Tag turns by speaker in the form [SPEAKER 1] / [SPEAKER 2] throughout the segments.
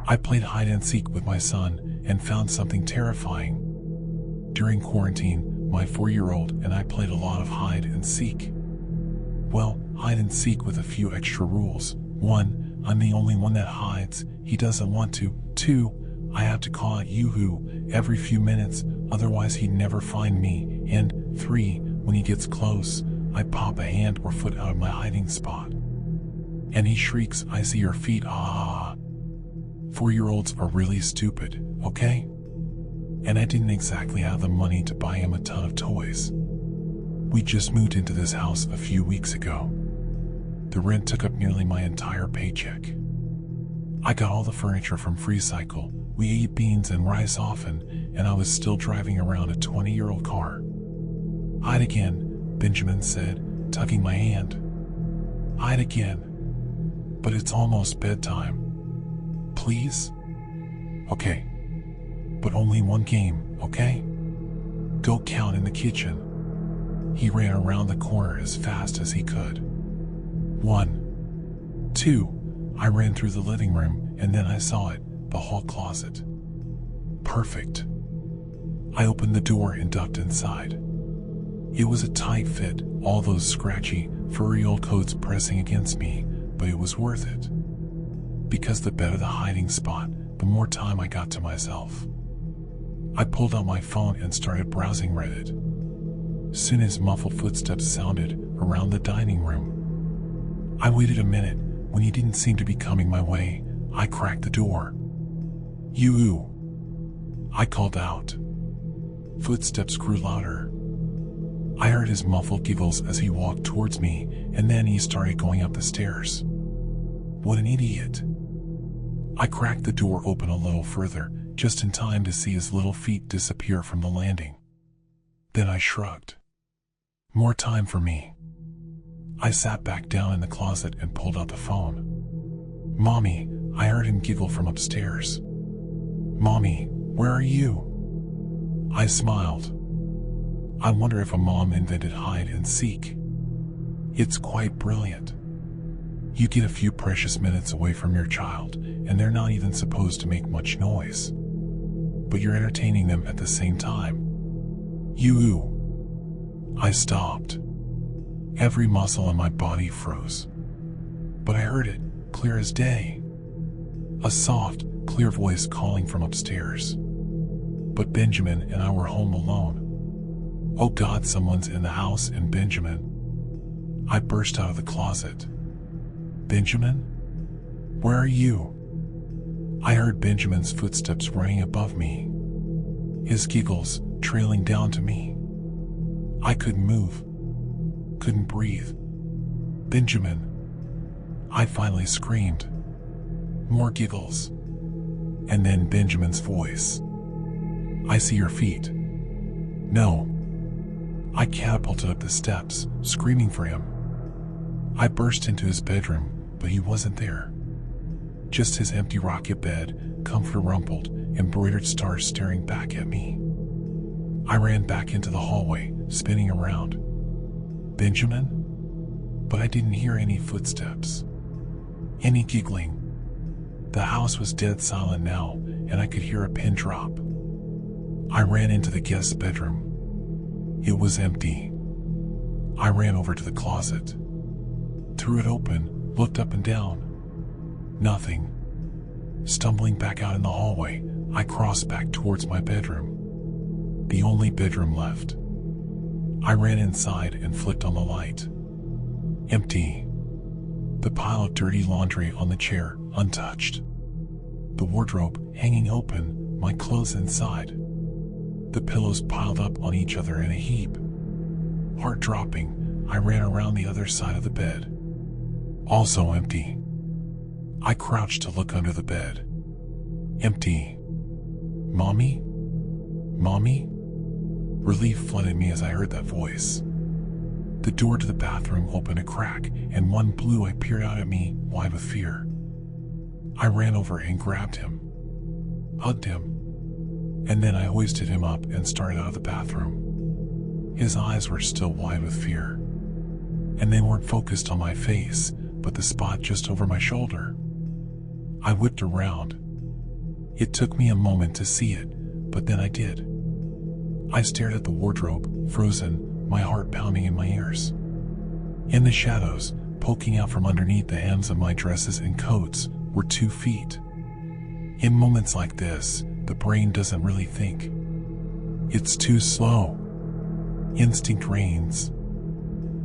[SPEAKER 1] I played hide and seek with my son and found something terrifying. During quarantine, my 4-year-old and I played a lot of hide and seek. Well, hide and seek with a few extra rules. 1, I'm the only one that hides. He doesn't want to. 2, I have to call out Yoo-hoo every few minutes, otherwise he'd never find me. And 3, when he gets close, I pop a hand or foot out of my hiding spot. And he shrieks, "I see your feet, ah." 4-year-olds are really stupid, okay? And I didn't exactly have the money to buy him a ton of toys. We just moved into this house a few weeks ago. The rent took up nearly my entire paycheck. I got all the furniture from FreeCycle. We ate beans and rice often, and I was still driving around a 20-year-old car. "Hide again," Benjamin said, tugging my hand. "Hide again. But it's almost bedtime. Please?" "Okay. But only one game, okay? Go count in the kitchen." He ran around the corner as fast as he could. 1, 2, I ran through the living room, and then I saw it, the hall closet. Perfect. I opened the door and ducked inside. It was a tight fit, all those scratchy, furry old coats pressing against me, but it was worth it. Because the better the hiding spot, the more time I got to myself. I pulled out my phone and started browsing Reddit. Soon as muffled footsteps sounded around the dining room. I waited a minute. When he didn't seem to be coming my way, I cracked the door. "Yoo-hoo," I called out. Footsteps grew louder. I heard his muffled giggles as he walked towards me, and then he started going up the stairs. What an idiot. I cracked the door open a little further, just in time to see his little feet disappear from the landing. Then I shrugged. More time for me. I sat back down in the closet and pulled out the phone. "Mommy," I heard him giggle from upstairs. "Mommy, where are you?" I smiled. I wonder if a mom invented hide and seek. It's quite brilliant. You get a few precious minutes away from your child, and they're not even supposed to make much noise. But you're entertaining them at the same time. "Yoo-hoo." I stopped. Every muscle in my body froze. But I heard it, clear as day. A soft, clear voice calling from upstairs. But Benjamin and I were home alone. "Oh God, someone's in the house!" And Benjamin. I burst out of the closet. "Benjamin? Where are you?" I heard Benjamin's footsteps running above me. His giggles trailing down to me. I couldn't move. Couldn't breathe. "Benjamin!" I finally screamed. More giggles. And then Benjamin's voice. "I see your feet." "No." I catapulted up the steps, screaming for him. I burst into his bedroom, but he wasn't there. Just his empty rocket bed, comforter rumpled, embroidered stars staring back at me. I ran back into the hallway, spinning around. "Benjamin?" But I didn't hear any footsteps. Any giggling. The house was dead silent now, and I could hear a pin drop. I ran into the guest's bedroom. It was empty. I ran over to the closet. Threw it open, looked up and down. Nothing. Stumbling back out in the hallway, I crossed back towards my bedroom. The only bedroom left. I ran inside and flicked on the light. Empty. The pile of dirty laundry on the chair, untouched. The wardrobe hanging open, my clothes inside. The pillows piled up on each other in a heap. Heart dropping, I ran around the other side of the bed. Also empty. I crouched to look under the bed. Empty. "Mommy? Mommy?" Relief flooded me as I heard that voice. The door to the bathroom opened a crack, and one blue eye peered out at me, wide with fear. I ran over and grabbed him. Hugged him. And then I hoisted him up and started out of the bathroom. His eyes were still wide with fear. And they weren't focused on my face, but the spot just over my shoulder. I whipped around. It took me a moment to see it, but then I did. I stared at the wardrobe, frozen, my heart pounding in my ears. In the shadows, poking out from underneath the hems of my dresses and coats, were 2 feet. In moments like this, the brain doesn't really think. It's too slow. Instinct reigns.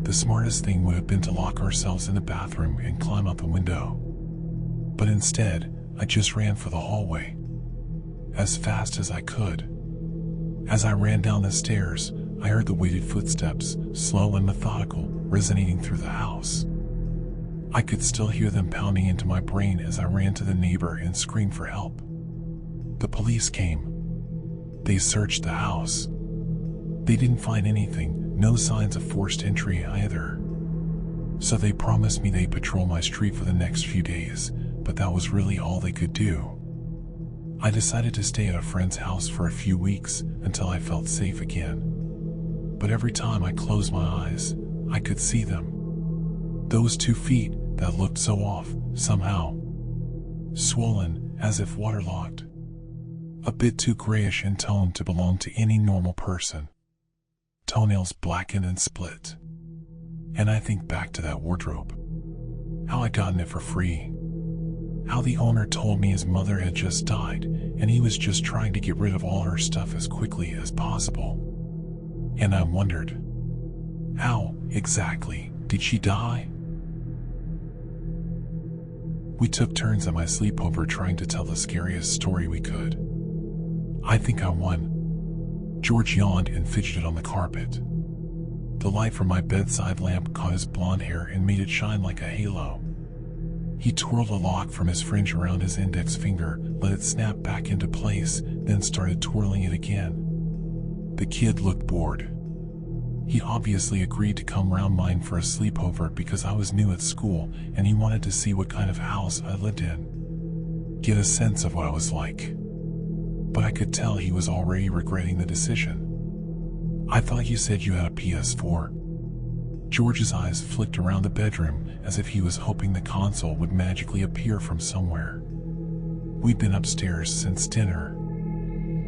[SPEAKER 1] The smartest thing would have been to lock ourselves in the bathroom and climb out the window. But instead, I just ran for the hallway. As fast as I could. As I ran down the stairs, I heard the weighted footsteps, slow and methodical, resonating through the house. I could still hear them pounding into my brain as I ran to the neighbor and screamed for help. The police came. They searched the house. They didn't find anything, no signs of forced entry either. So they promised me they'd patrol my street for the next few days, but that was really all they could do. I decided to stay at a friend's house for a few weeks until I felt safe again. But every time I closed my eyes, I could see them. Those 2 feet that looked so off, somehow. Swollen, as if waterlogged. A bit too grayish in tone to belong to any normal person. Toenails blackened and split. And I think back to that wardrobe. How I'd gotten it for free. How the owner told me his mother had just died, and he was just trying to get rid of all her stuff as quickly as possible. And I wondered, how, exactly, did she die? We took turns at my sleepover trying to tell the scariest story we could. I think I won. George yawned and fidgeted on the carpet. The light from my bedside lamp caught his blonde hair and made it shine like a halo. He twirled a lock from his fringe around his index finger, let it snap back into place, then started twirling it again. The kid looked bored. He obviously agreed to come round mine for a sleepover because I was new at school and he wanted to see what kind of house I lived in. Get a sense of what I was like. But I could tell he was already regretting the decision. I thought you said you had a PS4. George's eyes flicked around the bedroom as if he was hoping the console would magically appear from somewhere. We'd been upstairs since dinner.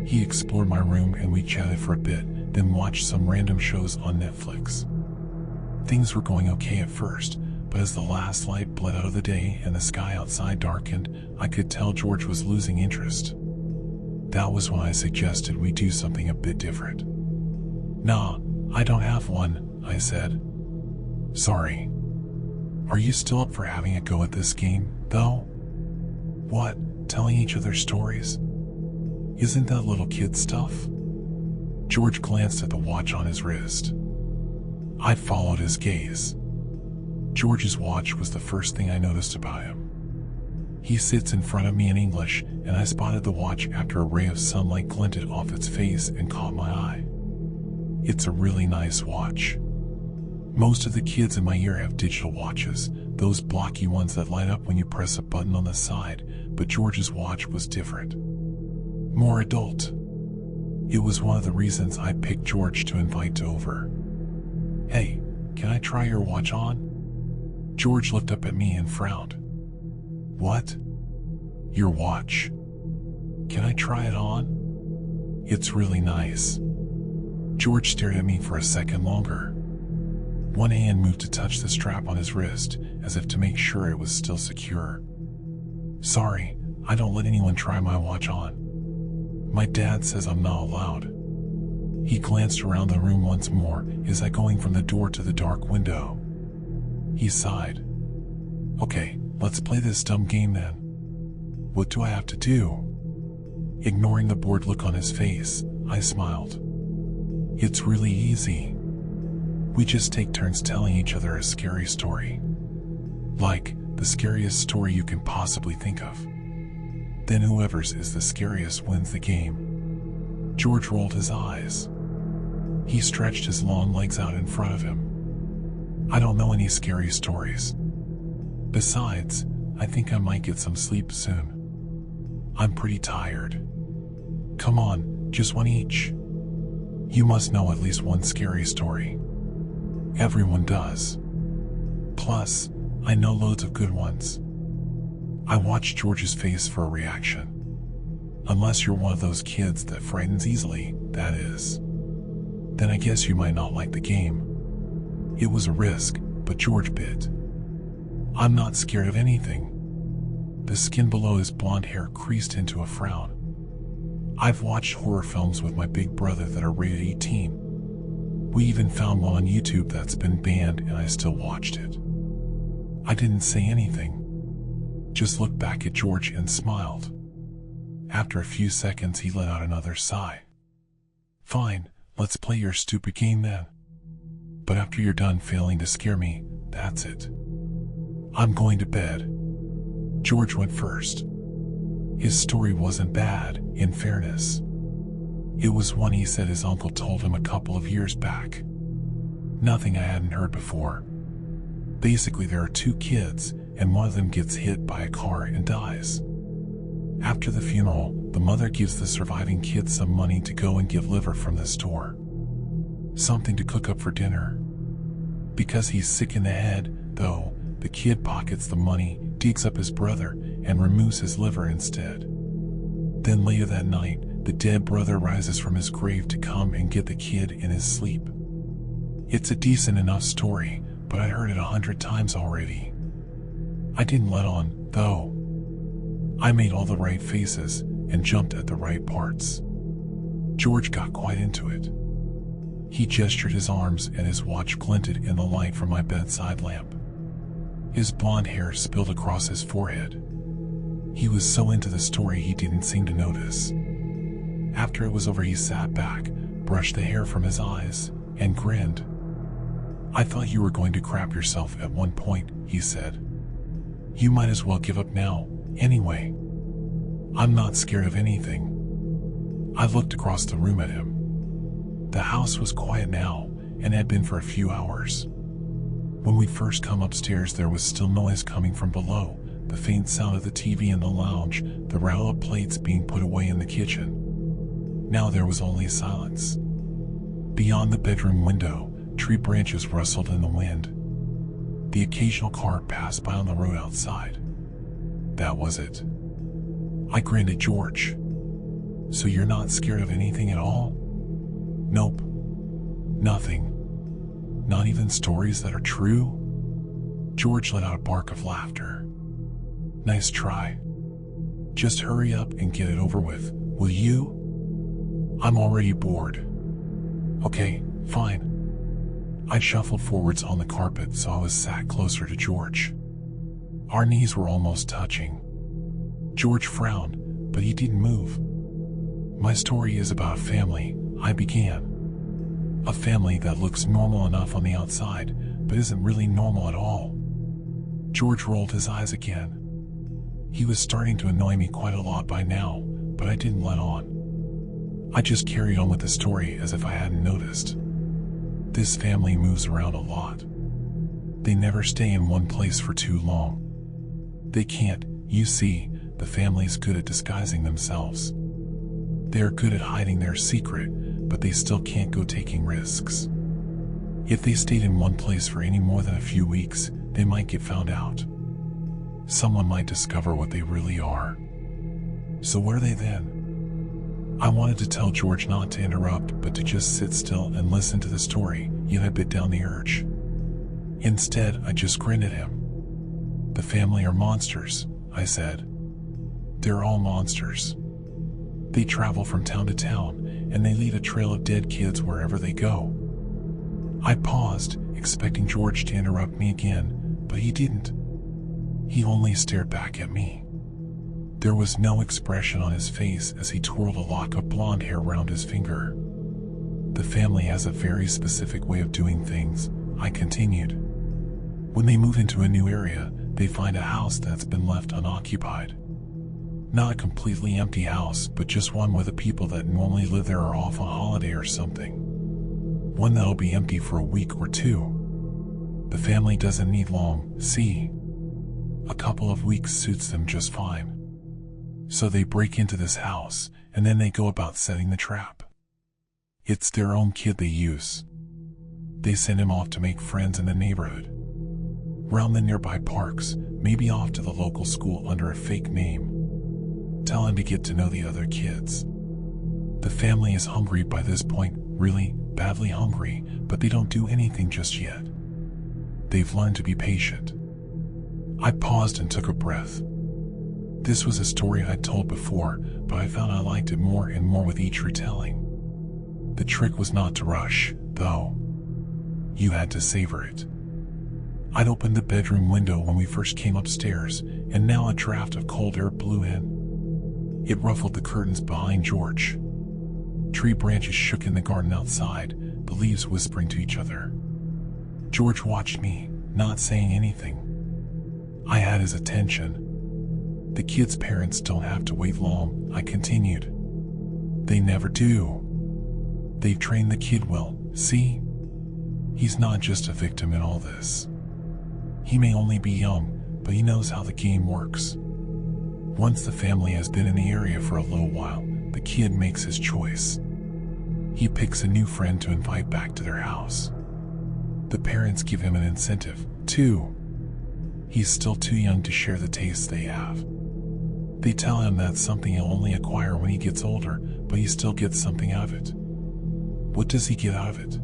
[SPEAKER 1] He explored my room and we chatted for a bit, then watched some random shows on Netflix. Things were going okay at first, but as the last light bled out of the day and the sky outside darkened, I could tell George was losing interest. That was when I suggested we do something a bit different. Nah, I don't have one, I said. Sorry. Are you still up for having a go at this game, though? What, telling each other stories? Isn't that little kid stuff? George glanced at the watch on his wrist. I followed his gaze. George's watch was the first thing I noticed about him. He sits in front of me in English, and I spotted the watch after a ray of sunlight glinted off its face and caught my eye. It's a really nice watch. Most of the kids in my year have digital watches, those blocky ones that light up when you press a button on the side, but George's watch was different. More adult. It was one of the reasons I picked George to invite over. Hey, can I try your watch on? George looked up at me and frowned. What? Your watch? Can I try it on? It's really nice. George stared at me for a second longer. One hand moved to touch the strap on his wrist, as if to make sure it was still secure. Sorry, I don't let anyone try my watch on. My dad says I'm not allowed. He glanced around the room once more, his eye going from the door to the dark window. He sighed. Okay, let's play this dumb game then. What do I have to do? Ignoring the bored look on his face, I smiled. It's really easy. We just take turns telling each other a scary story. Like, the scariest story you can possibly think of. Then whoever's is the scariest wins the game. George rolled his eyes. He stretched his long legs out in front of him. I don't know any scary stories. Besides, I think I might get some sleep soon. I'm pretty tired. Come on, just one each. You must know at least one scary story. Everyone does. Plus, I know loads of good ones. I watched George's face for a reaction. Unless you're one of those kids that frightens easily, that is. Then I guess you might not like the game. It was a risk, but George bit. I'm not scared of anything. The skin below his blonde hair creased into a frown. I've watched horror films with my big brother that are rated 18. We even found one on YouTube that's been banned and I still watched it. I didn't say anything. Just looked back at George and smiled. After a few seconds, he let out another sigh. Fine, let's play your stupid game then. But after you're done failing to scare me, that's it. I'm going to bed. George went first. His story wasn't bad, in fairness. It was one he said his uncle told him a couple of years back. Nothing I hadn't heard before. Basically, there are two kids, and one of them gets hit by a car and dies. After the funeral, the mother gives the surviving kid some money to go and get liver from the store. Something to cook up for dinner. Because he's sick in the head, though, the kid pockets the money, digs up his brother, and removes his liver instead. Then later that night, the dead brother rises from his grave to come and get the kid in his sleep. It's a decent enough story, but I'd heard it 100 times already. I didn't let on, though. I made all the right faces and jumped at the right parts. George got quite into it. He gestured his arms and his watch glinted in the light from my bedside lamp. His blonde hair spilled across his forehead. He was so into the story he didn't seem to notice. After it was over, he sat back, brushed the hair from his eyes, and grinned. I thought you were going to crap yourself at one point, he said. You might as well give up now, anyway. I'm not scared of anything. I looked across the room at him. The house was quiet now, and had been for a few hours. When we first come upstairs, there was still noise coming from below, the faint sound of the TV in the lounge, the rattle of plates being put away in the kitchen. Now there was only silence. Beyond the bedroom window, tree branches rustled in the wind. The occasional car passed by on the road outside. That was it. I grinned at George. So you're not scared of anything at all? Nope. Nothing. Not even stories that are true? George let out a bark of laughter. Nice try. Just hurry up and get it over with, will you? I'm already bored. Okay, fine. I shuffled forwards on the carpet so I was sat closer to George. Our knees were almost touching. George frowned, but he didn't move. My story is about a family, I began. A family that looks normal enough on the outside, but isn't really normal at all. George rolled his eyes again. He was starting to annoy me quite a lot by now, but I didn't let on. I just carried on with the story as if I hadn't noticed. This family moves around a lot. They never stay in one place for too long. They can't, you see, the family's good at disguising themselves. They're good at hiding their secret, but they still can't go taking risks. If they stayed in one place for any more than a few weeks, they might get found out. Someone might discover what they really are. So where are they then? I wanted to tell George not to interrupt, but to just sit still and listen to the story, yet I bit down the urge. Instead, I just grinned at him. The family are monsters, I said. They're all monsters. They travel from town to town, and they leave a trail of dead kids wherever they go. I paused, expecting George to interrupt me again, but he didn't. He only stared back at me. There was no expression on his face as he twirled a lock of blonde hair around his finger. The family has a very specific way of doing things, I continued. When they move into a new area, they find a house that's been left unoccupied. Not a completely empty house, but just one where the people that normally live there are off on holiday or something. One that'll be empty for a week or two. The family doesn't need long, see? A couple of weeks suits them just fine. So they break into this house, and then they go about setting the trap. It's their own kid they use. They send him off to make friends in the neighborhood. Round the nearby parks, maybe off to the local school under a fake name. Tell him to get to know the other kids. The family is hungry by this point, really badly hungry, but they don't do anything just yet. They've learned to be patient. I paused and took a breath. This was a story I'd told before, but I found I liked it more and more with each retelling. The trick was not to rush, though. You had to savor it. I'd opened the bedroom window when we first came upstairs, and now a draft of cold air blew in. It ruffled the curtains behind George. Tree branches shook in the garden outside, the leaves whispering to each other. George watched me, not saying anything. I had his attention. The kids' parents don't have to wait long, I continued. They never do. They've trained the kid well, see? He's not just a victim in all this. He may only be young, but he knows how the game works. Once the family has been in the area for a little while, the kid makes his choice. He picks a new friend to invite back to their house. The parents give him an incentive, too. He's still too young to share the tastes they have. They tell him that's something he'll only acquire when he gets older, but he still gets something out of it. What does he get out of it?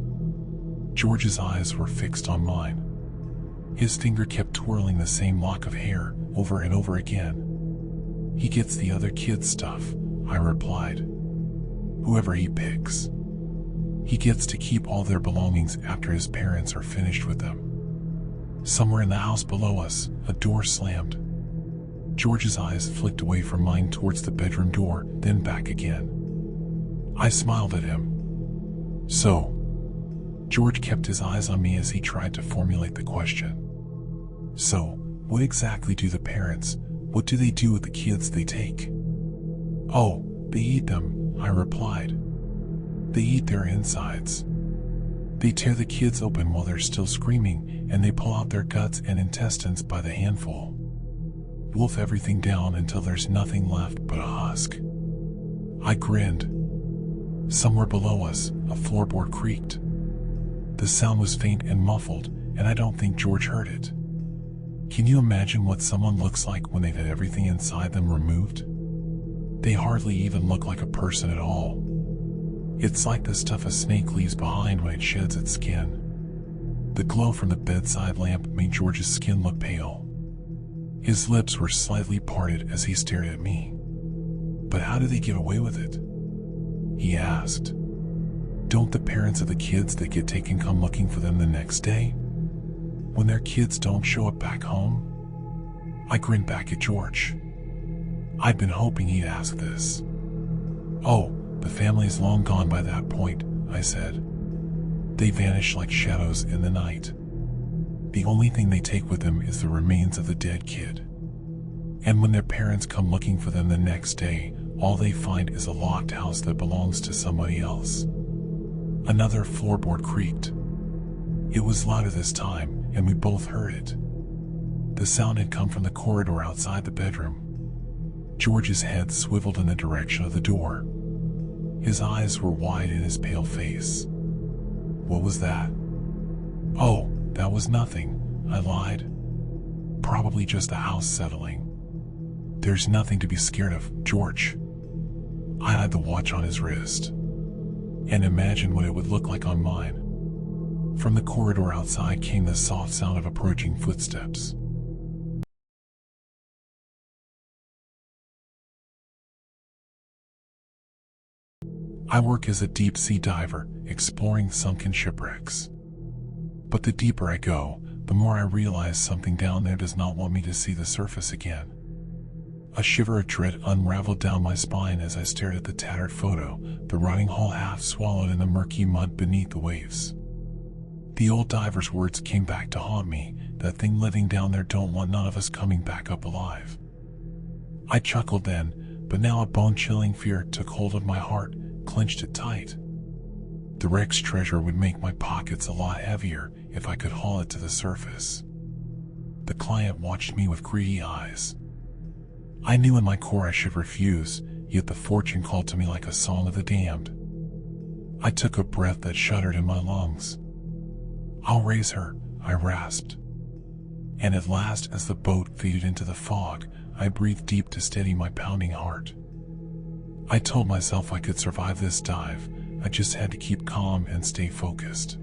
[SPEAKER 1] George's eyes were fixed on mine. His finger kept twirling the same lock of hair over and over again. He gets the other kids' stuff, I replied. Whoever he picks. He gets to keep all their belongings after his parents are finished with them. Somewhere in the house below us, a door slammed. George's eyes flicked away from mine towards the bedroom door, then back again. I smiled at him. So, George kept his eyes on me as he tried to formulate the question. So, what exactly do the parents, what do they do with the kids they take? Oh, they eat them, I replied. They eat their insides. They tear the kids open while they're still screaming, and they pull out their guts and intestines by the handful. Wolf everything down until there's nothing left but a husk. I grinned. Somewhere below us, a floorboard creaked. The sound was faint and muffled, and I don't think George heard it. Can you imagine what someone looks like when they've had everything inside them removed? They hardly even look like a person at all. It's like the stuff a snake leaves behind when it sheds its skin. The glow from the bedside lamp made George's skin look pale. His lips were slightly parted as he stared at me. But how do they get away with it? He asked. Don't the parents of the kids that get taken come looking for them the next day? When their kids don't show up back home? I grinned back at George. I'd been hoping he'd ask this. Oh, the family's long gone by that point, I said. They vanish like shadows in the night. The only thing they take with them is the remains of the dead kid. And when their parents come looking for them the next day, all they find is a locked house that belongs to somebody else. Another floorboard creaked. It was louder this time, and we both heard it. The sound had come from the corridor outside the bedroom. George's head swiveled in the direction of the door. His eyes were wide in his pale face. What was that? Oh, that was nothing, I lied. Probably just the house settling. There's nothing to be scared of, George. I had the watch on his wrist. And imagined what it would look like on mine. From the corridor outside came the soft sound of approaching footsteps. I work as a deep-sea diver, exploring sunken shipwrecks. But the deeper I go, the more I realize something down there does not want me to see the surface again. A shiver of dread unraveled down my spine as I stared at the tattered photo, the rotting hull half swallowed in the murky mud beneath the waves. The old diver's words came back to haunt me, that thing living down there don't want none of us coming back up alive. I chuckled then, but now a bone-chilling fear took hold of my heart, clenched it tight. The wreck's treasure would make my pockets a lot heavier if I could haul it to the surface. The client watched me with greedy eyes. I knew in my core I should refuse, yet the fortune called to me like a song of the damned. I took a breath that shuddered in my lungs. I'll raise her, I rasped. And at last, as the boat faded into the fog, I breathed deep to steady my pounding heart. I told myself I could survive this dive. I just had to keep calm and stay focused.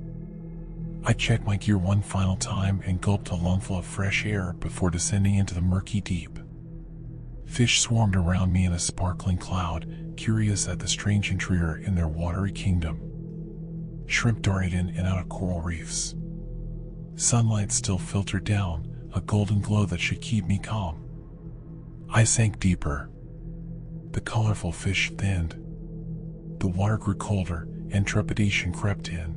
[SPEAKER 1] I checked my gear one final time and gulped a lungful of fresh air before descending into the murky deep. Fish swarmed around me in a sparkling cloud, curious at the strange intruder in their watery kingdom. Shrimp darted in and out of coral reefs. Sunlight still filtered down, a golden glow that should keep me calm. I sank deeper. The colorful fish thinned. The water grew colder, and trepidation crept in.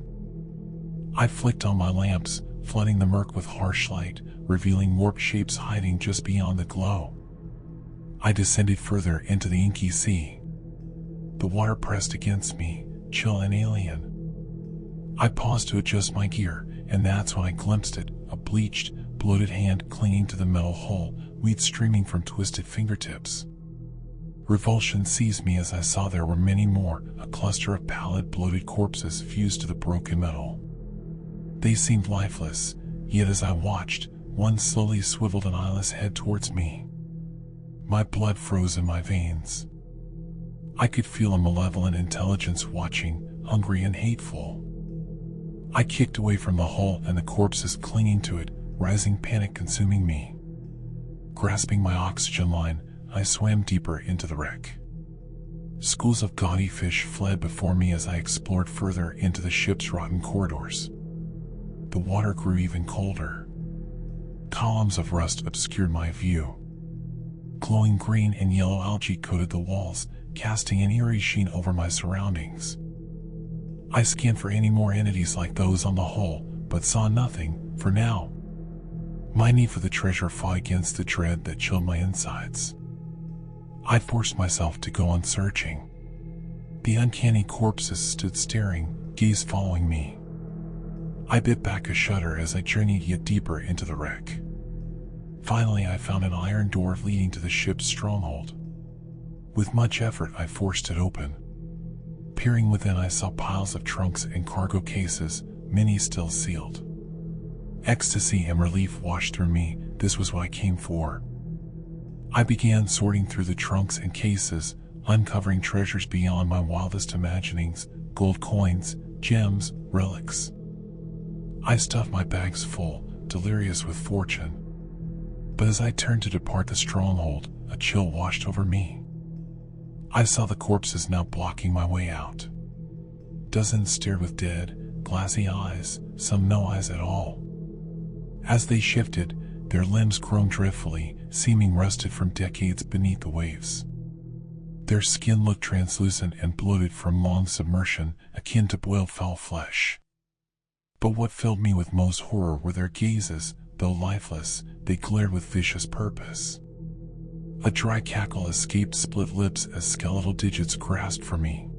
[SPEAKER 1] I flicked on my lamps, flooding the murk with harsh light, revealing warped shapes hiding just beyond the glow. I descended further into the inky sea. The water pressed against me, chill and alien. I paused to adjust my gear, and that's when I glimpsed it, a bleached, bloated hand clinging to the metal hull, weeds streaming from twisted fingertips. Revulsion seized me as I saw there were many more, a cluster of pallid, bloated corpses fused to the broken metal. They seemed lifeless, yet as I watched, one slowly swiveled an eyeless head towards me. My blood froze in my veins. I could feel a malevolent intelligence watching, hungry and hateful. I kicked away from the hull and the corpses clinging to it, rising panic consuming me. Grasping my oxygen line, I swam deeper into the wreck. Schools of gaudy fish fled before me as I explored further into the ship's rotten corridors. The water grew even colder. Columns of rust obscured my view. Glowing green and yellow algae coated the walls, casting an eerie sheen over my surroundings. I scanned for any more entities like those on the hull, but saw nothing, for now. My need for the treasure fought against the dread that chilled my insides. I forced myself to go on searching. The uncanny corpses stood staring, gaze following me. I bit back a shudder as I journeyed yet deeper into the wreck. Finally, I found an iron door leading to the ship's stronghold. With much effort, I forced it open. Peering within, I saw piles of trunks and cargo cases, many still sealed. Ecstasy and relief washed through me. This was what I came for. I began sorting through the trunks and cases, uncovering treasures beyond my wildest imaginings, gold coins, gems, relics. I stuffed my bags full, delirious with fortune. But as I turned to depart the stronghold, a chill washed over me. I saw the corpses now blocking my way out. Dozens stared with dead, glassy eyes, some no eyes at all. As they shifted, their limbs groaned dreadfully, seeming rusted from decades beneath the waves. Their skin looked translucent and bloated from long submersion, akin to boiled foul flesh. But what filled me with most horror were their gazes. Though lifeless, they glared with vicious purpose. A dry cackle escaped split lips as skeletal digits grasped for me.